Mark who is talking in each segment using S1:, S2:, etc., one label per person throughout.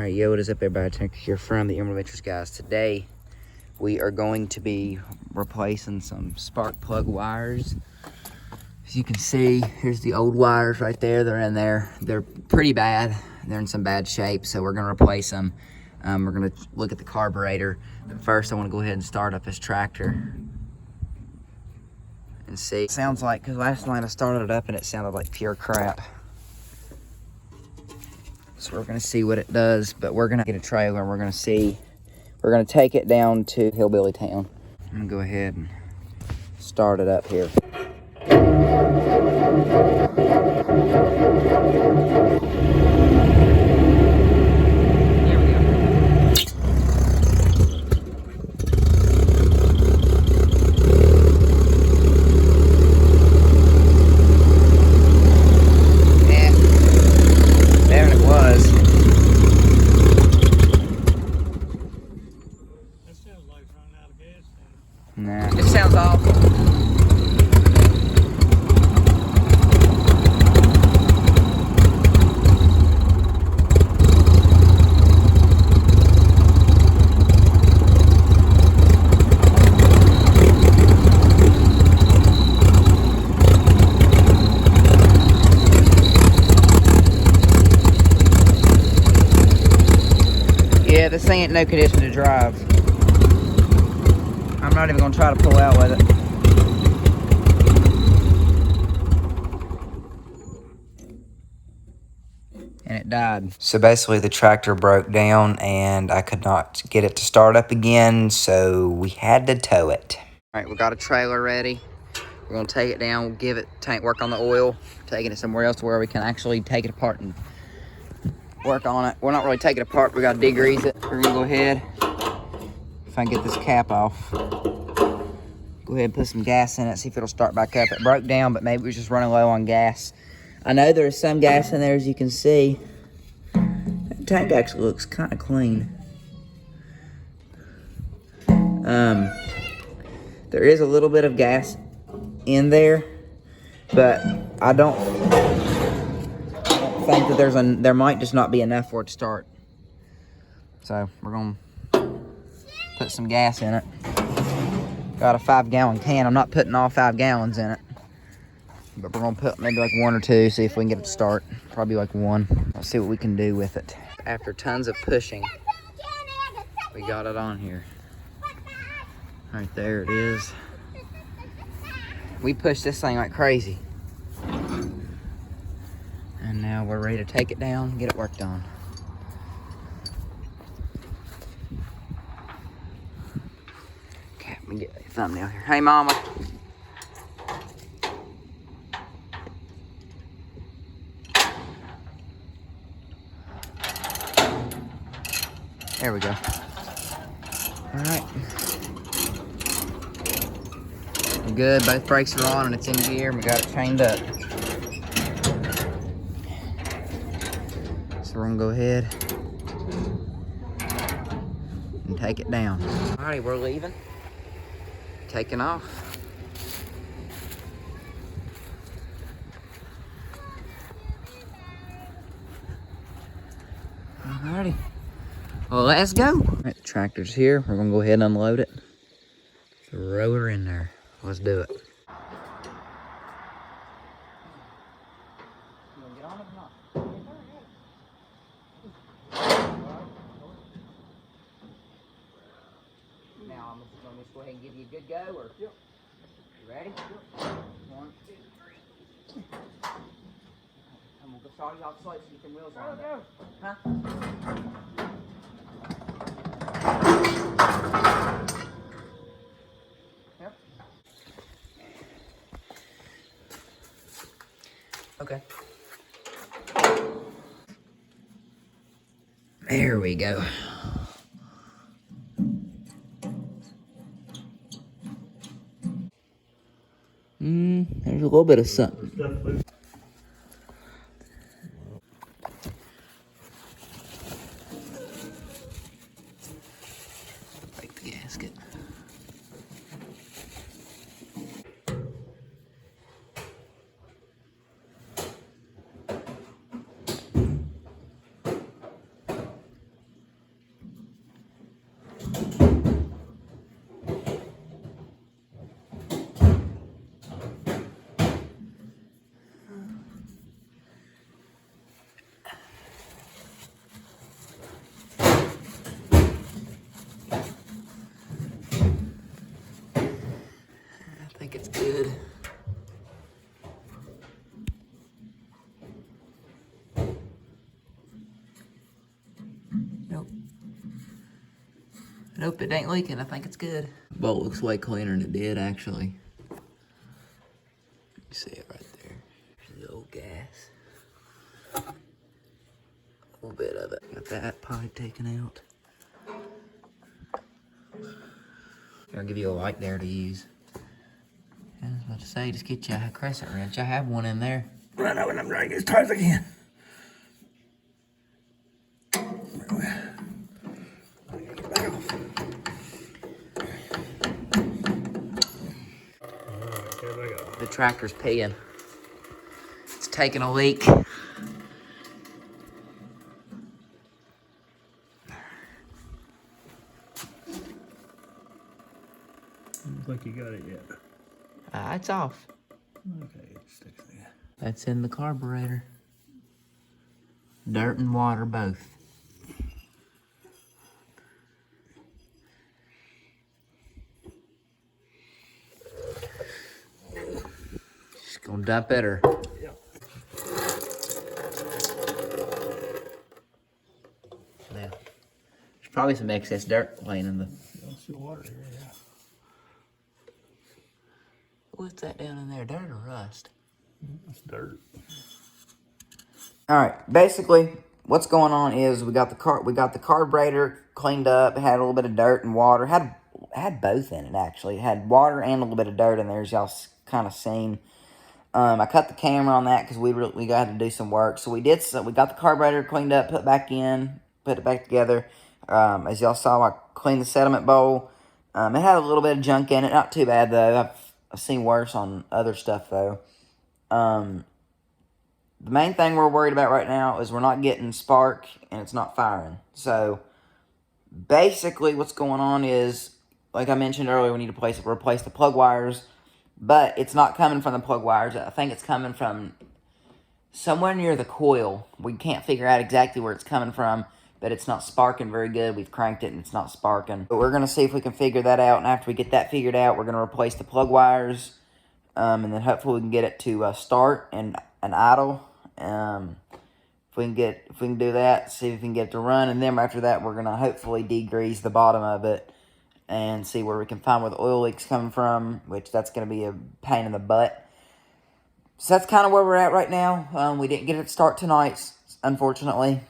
S1: Alright, yo, what is up everybody? Tank here from the Emerald Adventures, guys. Today we are going to be replacing some spark plug wires. As you can see, here's the old wires right there. They're in there. They're pretty bad. They're in some bad shape, so we're going to replace them. We're going to look at the carburetor. But first, I want to go ahead and start up this tractor and see. It sounds like, because last night I started it up and it sounded like pure crap. So we're gonna see what it does, but we're gonna get a trailer and we're gonna take it down to Hillbilly Town. I'm gonna go ahead and start it up here. There we go. Yeah, there it was. Nah, it sounds awful. Yeah, this thing ain't no condition to drive. I'm not even gonna try to pull out with it. And it died. So basically the tractor broke down and I could not get it to start up again, so we had to tow it. All right, we got a trailer ready. We're gonna take it down, give it tank work on the oil, taking it somewhere else where we can actually take it apart and work on it. We're not really taking it apart, we gotta degrease it. We're gonna go ahead, if I can get this cap off, go ahead and put some gas in it, see if it'll start back up. It broke down, but maybe we're just running low on gas. I know there's some gas in there, as you can see. The tank actually looks kind of clean. There is a little bit of gas in there, but I don't think that there might just not be enough for it to start. So we're gonna put some gas in it. Got a 5-gallon can. I'm not putting all 5 gallons in it, but we're gonna put maybe like 1 or 2, see if we can get it to start. Probably like 1. Let's see what we can do with it. After tons of pushing, we got it on here. Right there it is. We pushed this thing like crazy. And now we're ready to take it down and get it worked on. Okay, let me get a thumbnail here. Hey, Mama. There we go. All right. We're good. Both brakes are on and it's in gear. And we got it chained up. So we're gonna go ahead and take it down. Alrighty, we're leaving. Taking off. Alrighty. Well, let's go. Alright, the tractor's here. We're gonna go ahead and unload it. Throw her in there. Let's do it. Now I'm gonna just go ahead and give you a good go, or you ready? 1, 2, 3. I'm gonna start you off slow so you can wheels on it. Huh? Yep. Okay. There we go. There's a little bit of something. Break the gasket. Nope. Nope, it ain't leaking. I think it's good. Bolt looks way cleaner than it did, actually. You see it right there. There's the old gas. A little bit of it. Got that pipe taken out. I'll give you a light there to use. I was about to say, just get you a crescent wrench. I have one in there.
S2: Right now, when I'm trying to get as tight as I can.
S1: The tractor's peeing. It's taking a leak.
S2: Looks like you got it yet.
S1: It's off.
S2: Okay, it sticks there.
S1: That's in the carburetor. Dirt and water both. Just gonna dump it or?
S2: Yep.
S1: Yeah. There's probably some excess dirt laying in the.
S2: That's the water here, yeah.
S1: What's that down in there? Dirt or rust?
S2: It's dirt.
S1: All right. Basically, what's going on is we got the carburetor cleaned up. It had a little bit of dirt and water. Had both in it actually. It had water and a little bit of dirt in there, as y'all kind of seen. I cut the camera on that because we got to do some work. So we got the carburetor cleaned up, put it back together. As y'all saw, I cleaned the sediment bowl. It had a little bit of junk in it, not too bad though. I've seen worse on other stuff though. The main thing we're worried about right now is we're not getting spark and it's not firing. So basically what's going on is, like I mentioned earlier, we need to replace the plug wires, but it's not coming from the plug wires. I think it's coming from somewhere near the coil. We can't figure out exactly where it's coming from, but it's not sparking very good. We've cranked it and it's not sparking. But we're going to see if we can figure that out, and after we get that figured out, we're going to replace the plug wires, and then hopefully we can get it to start and idle. If we can do that, see if we can get it to run, and then after that, we're going to hopefully degrease the bottom of it and see where we can find where the oil leak's coming from, which that's going to be a pain in the butt. So that's kind of where we're at right now. We didn't get it to start tonight, unfortunately.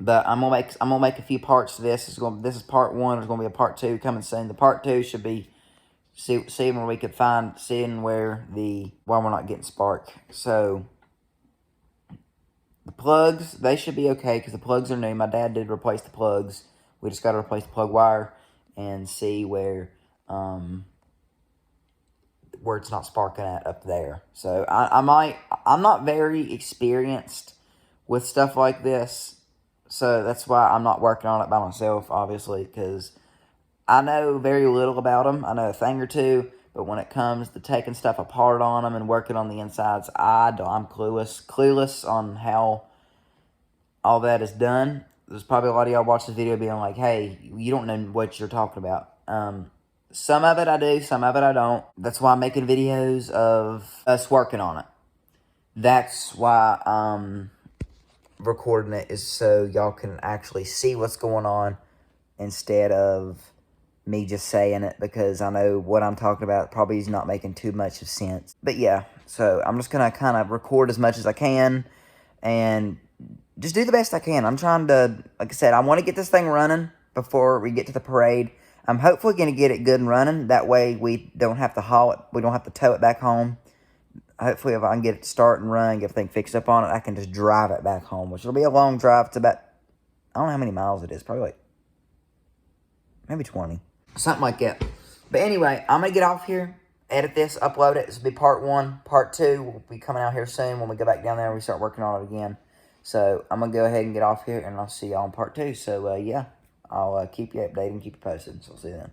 S1: But I'm gonna make a few parts to this. This is part one. There's gonna be a part two coming soon. The part two should be seeing where we could why we're not getting spark. So the plugs, they should be okay because the plugs are new. My dad did replace the plugs. We just got to replace the plug wire and see where it's not sparking at up there. So I'm not very experienced with stuff like this. So that's why I'm not working on it by myself, obviously, because I know very little about them. I know a thing or two, but when it comes to taking stuff apart on them and working on the insides, I'm clueless on how all that is done. There's probably a lot of y'all watch this video being like, hey, you don't know what you're talking about. Some of it I do, some of it I don't. That's why I'm making videos of us working on it. That's why I'm recording it, is so y'all can actually see what's going on instead of me just saying it, because I know what I'm talking about probably is not making too much of sense. But yeah, so I'm just going to kind of record as much as I can and just do the best I can. I'm trying to, like I said, I want to get this thing running before we get to the parade. I'm hopefully going to get it good and running. That way we don't have to haul it. We don't have to tow it back home. Hopefully if I can get it to start and run, get everything fixed up on it, I can just drive it back home, which will be a long drive. It's about, I don't know how many miles it is. Probably like, maybe 20. Something like that. But anyway, I'm going to get off here, edit this, upload it. This will be part one. Part two will be coming out here soon when we go back down there and we start working on it again. So I'm going to go ahead and get off here, and I'll see y'all in part two. So, yeah, I'll keep you updated and keep you posted. So, I'll see you then.